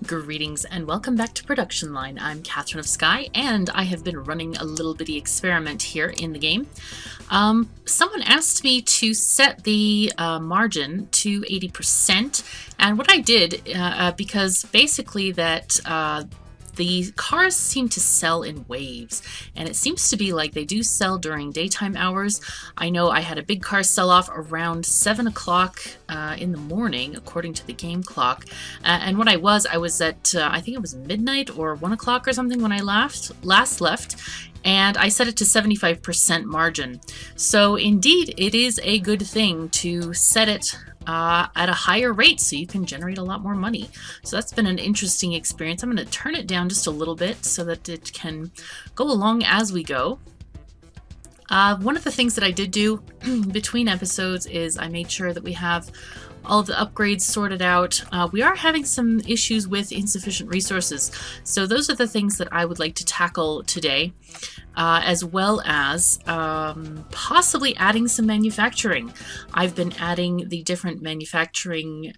Greetings and welcome back to Production Line. I'm KatherineOfSky, and I have been running a little bitty experiment here in the game. Someone asked me to set the margin to 80%, and what I did, because basically the cars seem to sell in waves, and it seems to be like they do sell during daytime hours. I know I had a big car sell off around 7 o'clock in the morning, according to the game clock. And what I was at, I think it was midnight or 1 o'clock or something when I last left. And I set it to 75% margin. So indeed, it is a good thing to set it at a higher rate so you can generate a lot more money. So that's been an interesting experience. I'm going to turn it down just a little bit so that it can go along as we go. One of the things that I did do between episodes is I made sure that we have all of the upgrades sorted out. We are having some issues with insufficient resources, so those are the things that I would like to tackle today, as well as possibly adding some manufacturing. I've been adding the different manufacturing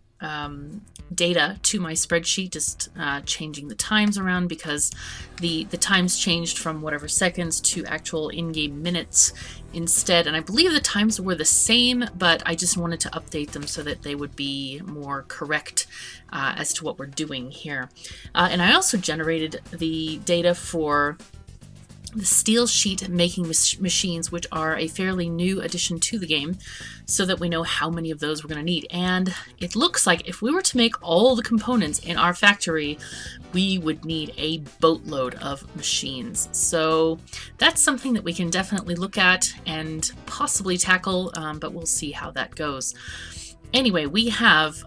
data to my spreadsheet, just changing the times around because the times changed from whatever seconds to actual in-game minutes instead, and I believe the times were the same, but I just wanted to update them so that they would be more correct as to what we're doing here. And I also generated the data for the steel sheet making machines, which are a fairly new addition to the game, so that we know how many of those we're going to need. And it looks like if we were to make all the components in our factory, we would need a boatload of machines. So that's something that we can definitely look at and possibly tackle, but we'll see how that goes. Anyway, we have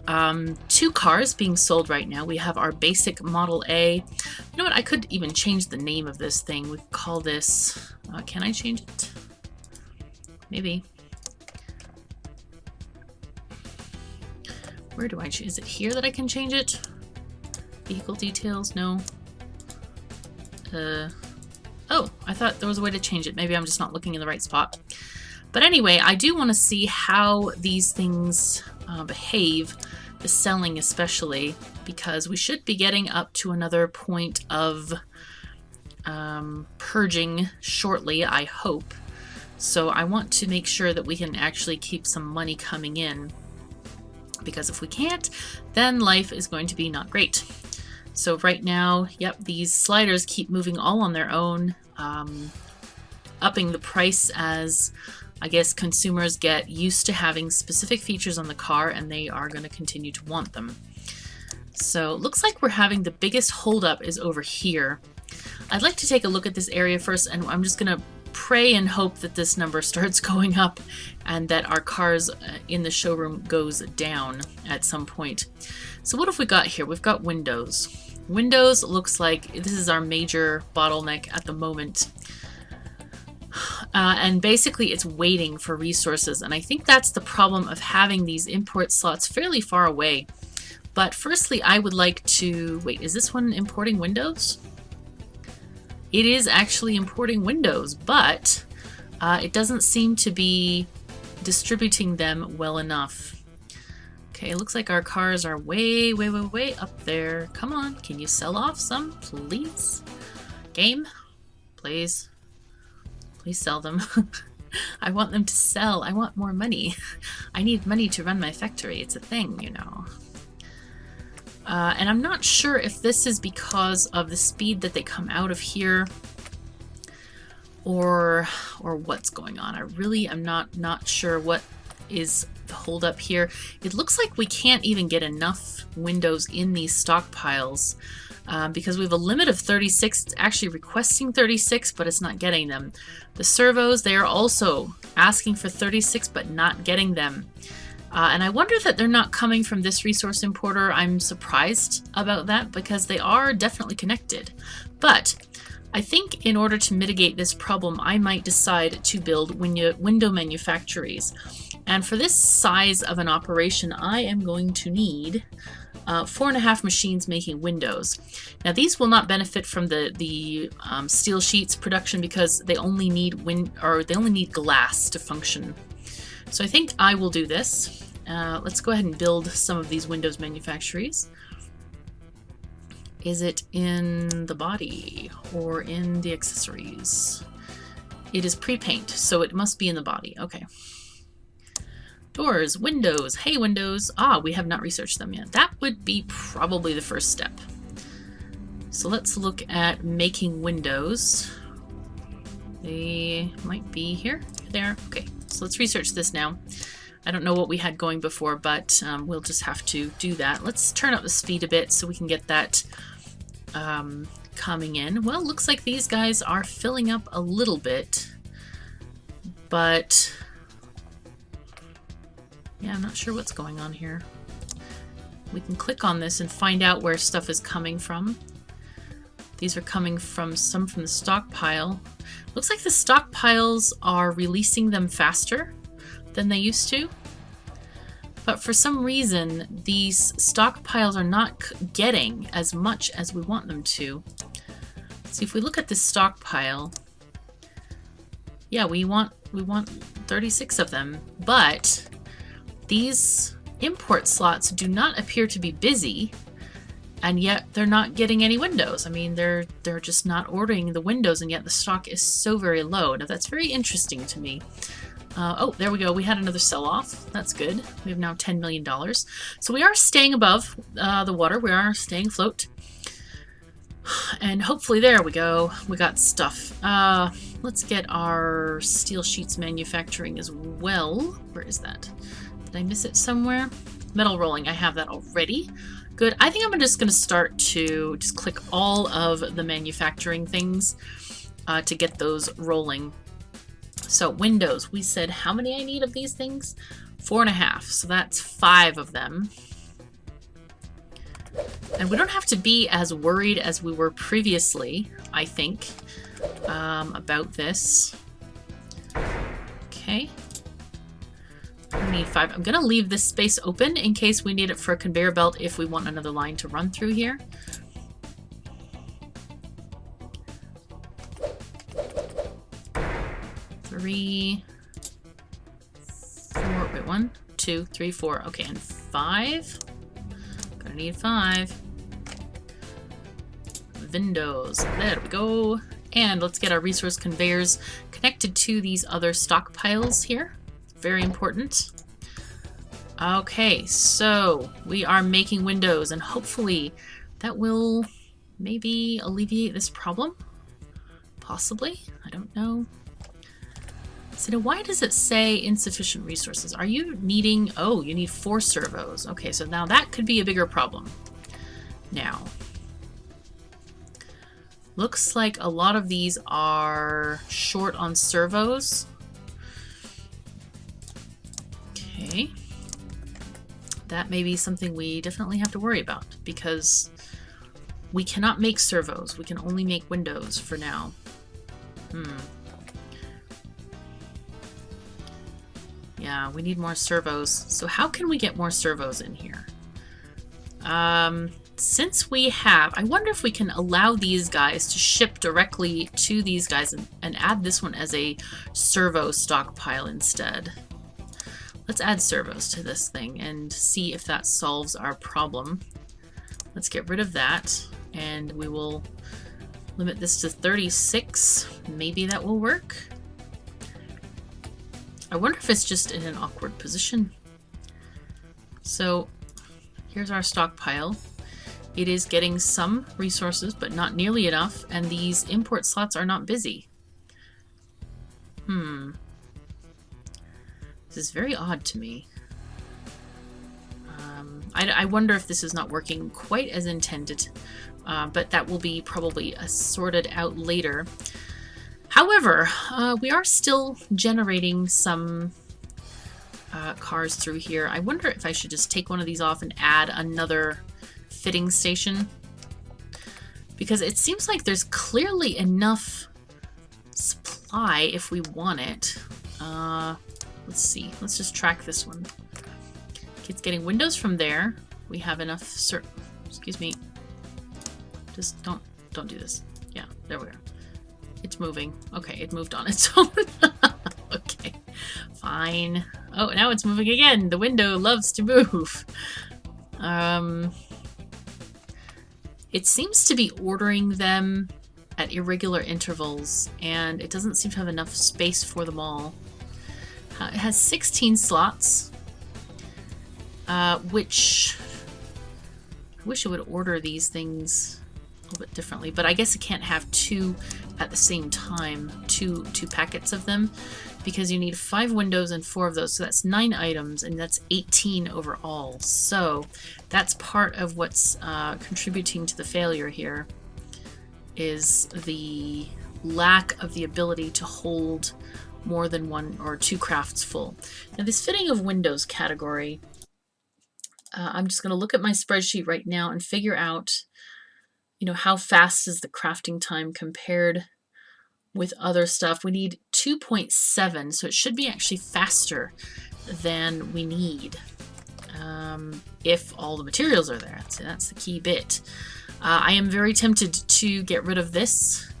two cars being sold right now. We have our basic Model A. You know what? I could even change the name of this thing. We call this... can I change it? Maybe. Where do I change? Is it here that I can change it? Vehicle details? No. Oh, I thought there was a way to change it. Maybe I'm just not looking in the right spot. But anyway, I do want to see how these things behave, the selling especially, because we should be getting up to another point of purging shortly, I hope. So I want to make sure that we can actually keep some money coming in, because if we can't, then life is going to be not great. So right now, yep, these sliders keep moving all on their own, upping the price as I guess consumers get used to having specific features on the car, and they are going to continue to want them. So it looks like we're having the biggest holdup is over here. I'd like to take a look at this area first, and I'm just going to pray and hope that this number starts going up and that our cars in the showroom goes down at some point. So what have we got here? We've got windows. Windows looks like this is our major bottleneck at the moment. And basically it's waiting for resources, and I think that's the problem of having these import slots fairly far away. But firstly, I would like to... Wait, is this one importing windows? It is actually importing windows, but it doesn't seem to be distributing them well enough. Okay, it looks like our cars are way up there. Come on, can you sell off some, please? Game, please. Please sell them. I want them to sell. I want more money. I need money to run my factory. It's a thing, you know. And I'm not sure if this is because of the speed that they come out of here, or what's going on. I really am not sure what is the hold up here. It looks like we can't even get enough windows in these stockpiles. Because we have a limit of 36. It's actually requesting 36, but it's not getting them. The servos, they are also asking for 36, but not getting them. And I wonder that they're not coming from this resource importer. I'm surprised about that because they are definitely connected. But I think in order to mitigate this problem, I might decide to build window manufactories. And for this size of an operation, I am going to need 4.5 machines making windows. Now these will not benefit from the steel sheets production because they only need glass to function. So I think I will do this. Let's go ahead and build some of these windows manufactories. Is it in the body or in the accessories? It is pre-paint, so it must be in the body. Okay. Doors, windows. Hey, windows. Ah, we have not researched them yet. That would be probably the first step. So let's look at making windows. They might be here. There. Okay, so let's research this now. I don't know what we had going before, but we'll just have to do that. Let's turn up the speed a bit so we can get that coming in. Well, looks like these guys are filling up a little bit, but yeah, I'm not sure what's going on here. We can click on this and find out where stuff is coming from. These are coming from some from the stockpile. Looks like the stockpiles are releasing them faster than they used to. But for some reason, these stockpiles are not getting as much as we want them to. See, if we look at this stockpile, yeah, we want 36 of them, but these import slots do not appear to be busy, and yet they're not getting any windows. I mean, they're just not ordering the windows, and yet the stock is so very low. Now that's very interesting to me. Oh, there we go. We had another sell-off. That's good. We have now $10 million. So we are staying above the water. We are staying afloat. And hopefully, there we go. We got stuff. Let's get our steel sheets manufacturing as well. Where is that? Did I miss it somewhere? Metal rolling. I have that already. Good. I think I'm just going to start to just click all of the manufacturing things to get those rolling. So windows, we said how many I need of these things? 4.5, so that's 5 of them. And we don't have to be as worried as we were previously, I think, about this. Okay. We need 5. I'm going to leave this space open in case we need it for a conveyor belt if we want another line to run through here. Three, 4, wait, 1, 2, 3, 4. Okay, and 5. Gonna need 5. Windows. There we go. And let's get our resource conveyors connected to these other stockpiles here. Very important. Okay, so we are making windows, and hopefully that will maybe alleviate this problem. Possibly. I don't know. So now why does it say insufficient resources? Are you needing... Oh, you need 4 servos. Okay, so now that could be a bigger problem. Now, looks like a lot of these are short on servos. Okay. That may be something we definitely have to worry about, because we cannot make servos. We can only make windows for now. Yeah, we need more servos. So how can we get more servos in here? Since we have... I wonder if we can allow these guys to ship directly to these guys and add this one as a servo stockpile instead. Let's add servos to this thing and see if that solves our problem. Let's get rid of that, and we will limit this to 36. Maybe that will work. I wonder if it's just in an awkward position. So here's our stockpile. It is getting some resources, but not nearly enough, and these import slots are not busy. This is very odd to me. I wonder if this is not working quite as intended, but that will be probably sorted out later. However, we are still generating some cars through here. I wonder if I should just take one of these off and add another fitting station, because it seems like there's clearly enough supply if we want it. Let's see. Let's just track this one. It's getting windows from there. We have enough. Excuse me. Just don't do this. Yeah, there we go. It's moving. Okay, it moved on its own. Okay, fine. Oh, now it's moving again. The window loves to move. It seems to be ordering them at irregular intervals, and it doesn't seem to have enough space for them all. It has 16 slots, which I wish it would order these things a little bit differently, but I guess it can't have two at the same time, two packets of them, because you need 5 windows and 4 of those, so that's 9 items, and that's 18 overall. So that's part of what's contributing to the failure here, is the lack of the ability to hold more than 1 or 2 crafts full. Now this fitting of windows category, I'm just going to look at my spreadsheet right now and figure out, you know, how fast is the crafting time compared with other stuff. We need 2.7, so it should be actually faster than we need if all the materials are there. So that's the key bit. I am very tempted to get rid of this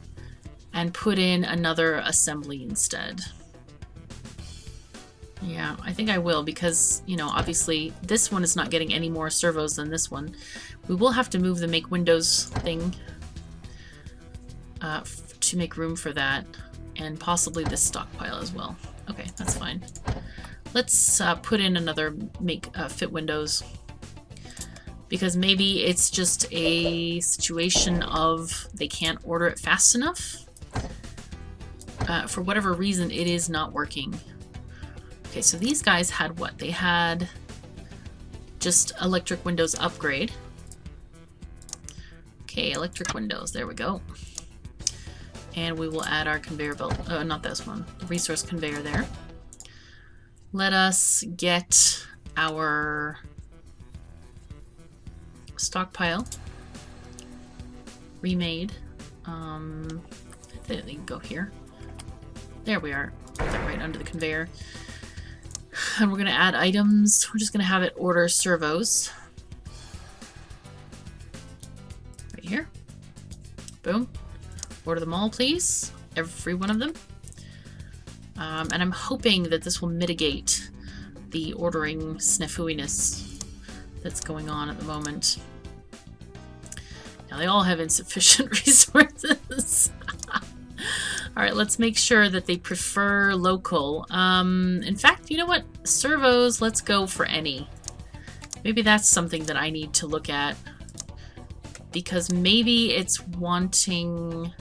and put in another assembly instead. Yeah, I think I will, because, you know, obviously this one is not getting any more servos than this one. We will have to move the make windows thing to make room for that, and possibly this stockpile as well. Okay, that's fine. Let's put in another make fit windows, because maybe it's just a situation of they can't order it fast enough. For whatever reason, it is not working. Okay, so these guys had what? They had just electric windows upgrade. Okay, electric windows, there we go. And we will add our conveyor belt, not this one, the resource conveyor there. Let us get our stockpile remade. They can go here. There we are, put that right under the conveyor. And we're going to add items. We're just going to have it order servos. Right here. Boom. Order them all, please. Every one of them. And I'm hoping that this will mitigate the ordering snafooiness that's going on at the moment. Now, they all have insufficient resources. Alright, let's make sure that they prefer local. In fact, you know what? Servos, let's go for any. Maybe that's something that I need to look at. Because maybe it's wanting...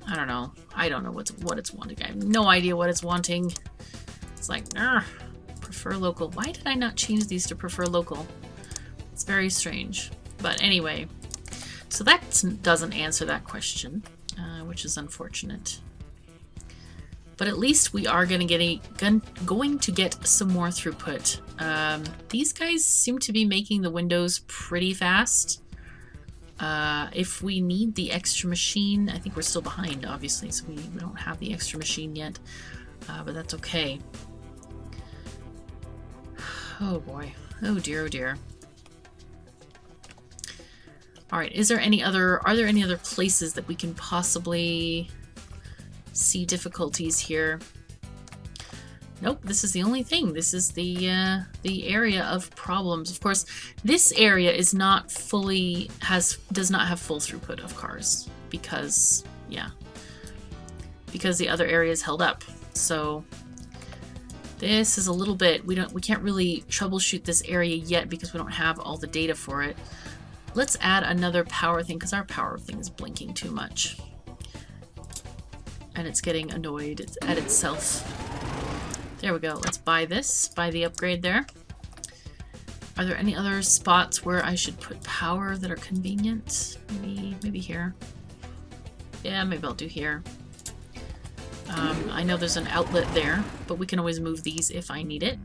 I don't know. I don't know what it's wanting. I have no idea what it's wanting. It's like, prefer local. Why did I not change these to prefer local? It's very strange. But anyway, so that doesn't answer that question. Which is unfortunate. But at least we are going to get some more throughput. These guys seem to be making the windows pretty fast. If we need the extra machine, I think we're still behind, obviously, so we don't have the extra machine yet. But that's okay. Oh boy. Oh dear, oh dear. Alright, are there any other places that we can possibly see difficulties here? Nope, this is the only thing. This is the area of problems. Of course, this area is not does not have full throughput of cars because, yeah, because the other area is held up. So this is a little bit, we can't really troubleshoot this area yet because we don't have all the data for it. Let's add another power thing, because our power thing is blinking too much. And it's getting annoyed at itself. There we go. Let's buy this. Buy the upgrade there. Are there any other spots where I should put power that are convenient? Maybe here. Yeah, maybe I'll do here. I know there's an outlet there, but we can always move these if I need it.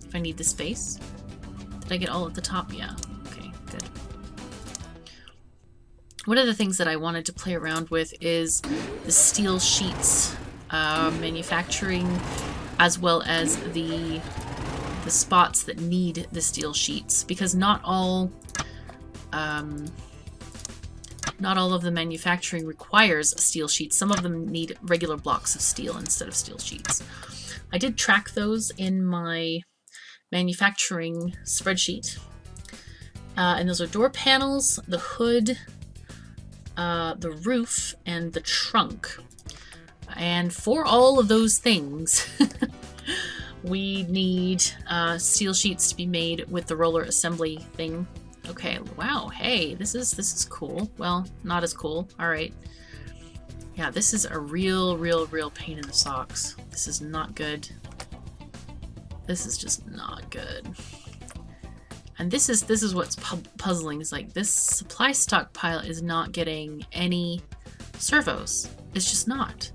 If I need the space. Did I get all at the top? Yeah. Okay, good. One of the things that I wanted to play around with is the steel sheets manufacturing, as well as the spots that need the steel sheets, because not all of the manufacturing requires steel sheets. Some of them need regular blocks of steel instead of steel sheets. I did track those in my manufacturing spreadsheet, And those are door panels, the hood, the roof, and the trunk. And for all of those things, we need steel sheets to be made with the roller assembly thing. Okay, wow, hey, this is cool. Well, not as cool. All right. Yeah, this is a real pain in the socks. This is not good. This is just not good. And this is what's puzzling, is like this supply stockpile is not getting any servos. It's just not.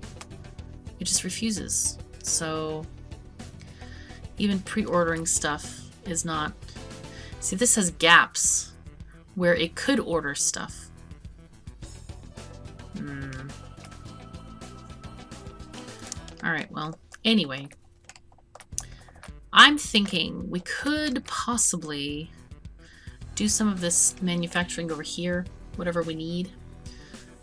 It just refuses. So even pre-ordering stuff is not. See, this has gaps where it could order stuff. Alright, well, anyway. I'm thinking we could possibly do some of this manufacturing over here, whatever we need.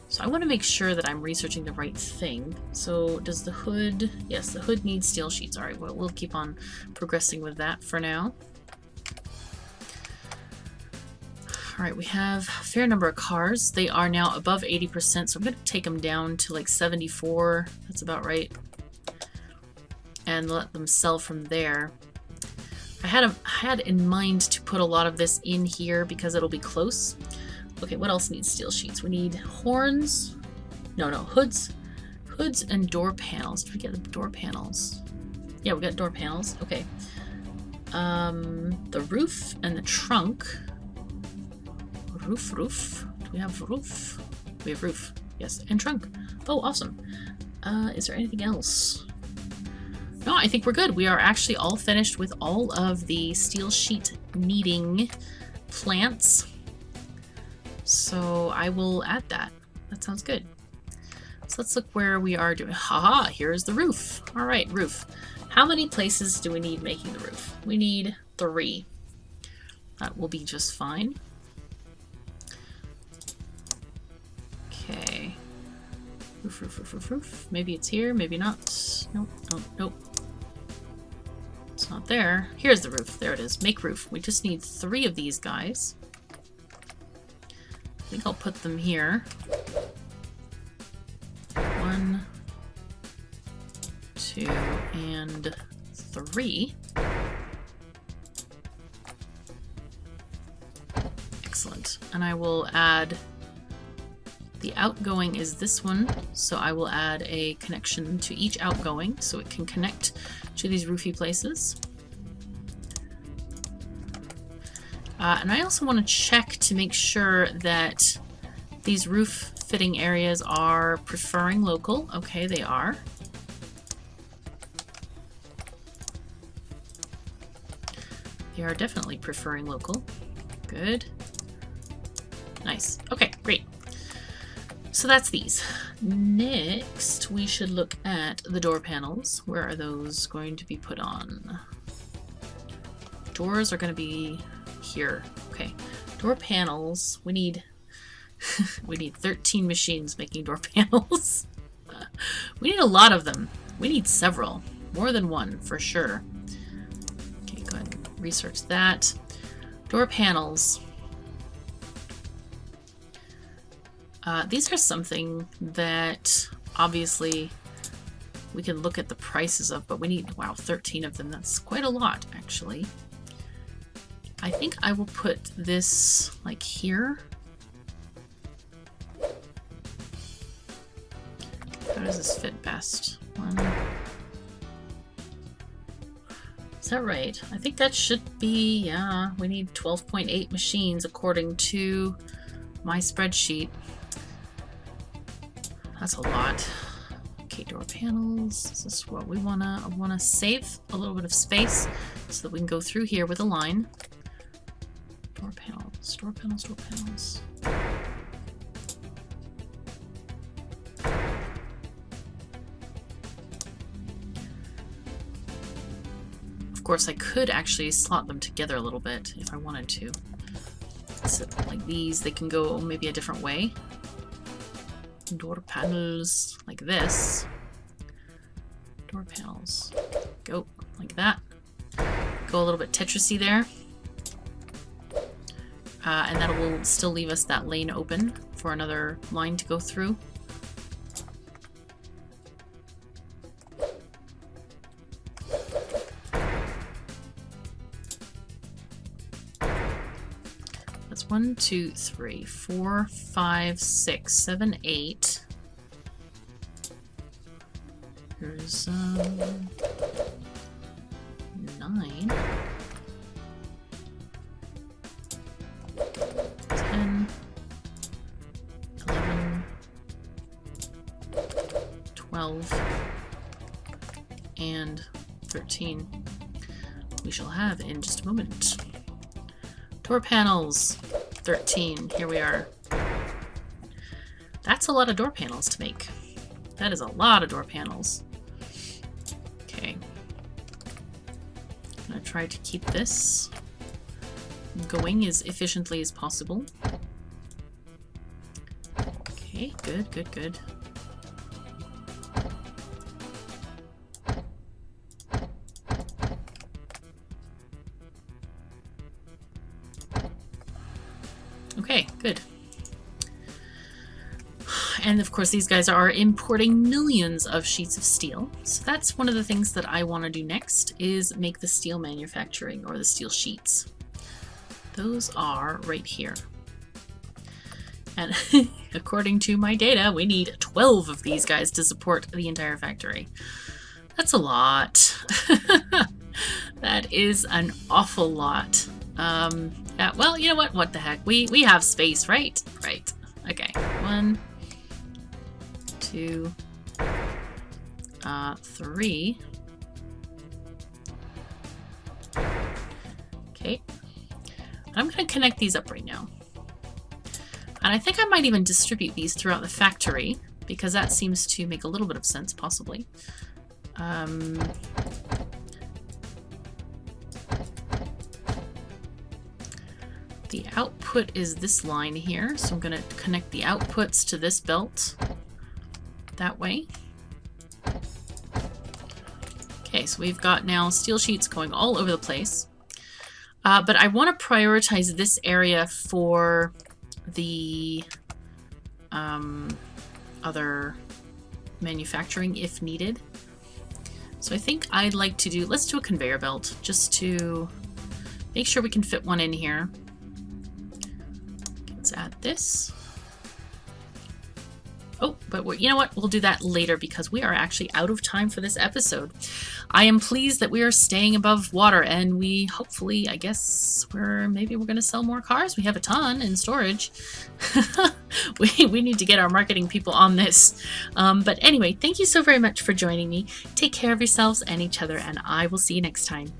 So I want to make sure that I'm researching the right thing. So does the hood... Yes, the hood needs steel sheets. Alright, well, we'll keep on progressing with that for now. Alright, we have a fair number of cars. They are now above 80%, so I'm going to take them down to like 74. That's about right. And let them sell from there. I had in mind to put a lot of this in here because it'll be close. Okay, what else needs steel sheets? We need horns. No, hoods. Hoods and door panels. Did we get the door panels? Yeah, we got door panels. Okay. The roof and the trunk. Roof. Do we have roof? We have roof. Yes, and trunk. Oh, awesome. Is there anything else? No, I think we're good. We are actually all finished with all of the steel sheet needing plants. So I will add that. That sounds good. So let's look where we are doing. Haha, here's the roof. All right, roof. How many places do we need making the roof? We need 3. That will be just fine. Okay. Roof. Maybe it's here, maybe not. Nope. It's not there. Here's the roof. There it is. Make roof. We just need 3 of these guys. I think I'll put them here. 1, 2, and 3. Excellent. And I will add... The outgoing is this one, so I will add a connection to each outgoing so it can connect to these roofy places. And I also want to check to make sure that these roof fitting areas are preferring local. Okay, they are. They are definitely preferring local. Good. Nice. Okay, great. So that's these. Next, we should look at the door panels. Where are those going to be put on? Doors are going to be here. Okay. Door panels. We need we need 13 machines making door panels. We need a lot of them. We need several. More than one, for sure. Okay, go ahead and research that. Door panels. These are something that obviously we can look at the prices of, but we need, wow, 13 of them. That's quite a lot, actually. I think I will put this like here. How does this fit best? 1. Is that right? I think that should be, yeah, we need 12.8 machines according to my spreadsheet. That's a lot. Okay, door panels. Is this what we wanna? I wanna save a little bit of space so that we can go through here with a line. Door panels, door panels, door panels. Of course, I could actually slot them together a little bit if I wanted to. So, like these, they can go maybe a different way. Door panels like this. Door panels go like that. Go a little bit Tetris-y there. And that will still leave us that lane open for another line to go through. That's 1, 2, 3, 4, 5, 6, 7, 8. Here's 9. 10, 11, 12, and 13. We shall have in just a moment. Door panels, 13. Here we are. That's a lot of door panels to make. That is a lot of door panels. Okay. I'm gonna try to keep this going as efficiently as possible. Okay, good, good, good. Okay, good. And of course these guys are importing millions of sheets of steel. So that's one of the things that I want to do next, is make the steel manufacturing, or the steel sheets. Those are right here. And according to my data, we need 12 of these guys to support the entire factory. That's a lot. That is an awful lot. Yeah, well, you know what? What the heck? We have space, right? Right. Okay. 1, 2, 3. Okay. I'm going to connect these up right now. And I think I might even distribute these throughout the factory, because that seems to make a little bit of sense, possibly. The output is this line here, so I'm going to connect the outputs to this belt that way. Okay, so we've got now steel sheets going all over the place. But I want to prioritize this area for the other manufacturing if needed. So I think I'd like to do, let's do a conveyor belt just to make sure we can fit one in here. Let's add this. Oh, but you know what? We'll do that later because we are actually out of time for this episode. I am pleased that we are staying above water, and we hopefully, I guess, maybe we're going to sell more cars. We have a ton in storage. we need to get our marketing people on this. But anyway, thank you so very much for joining me. Take care of yourselves and each other, and I will see you next time.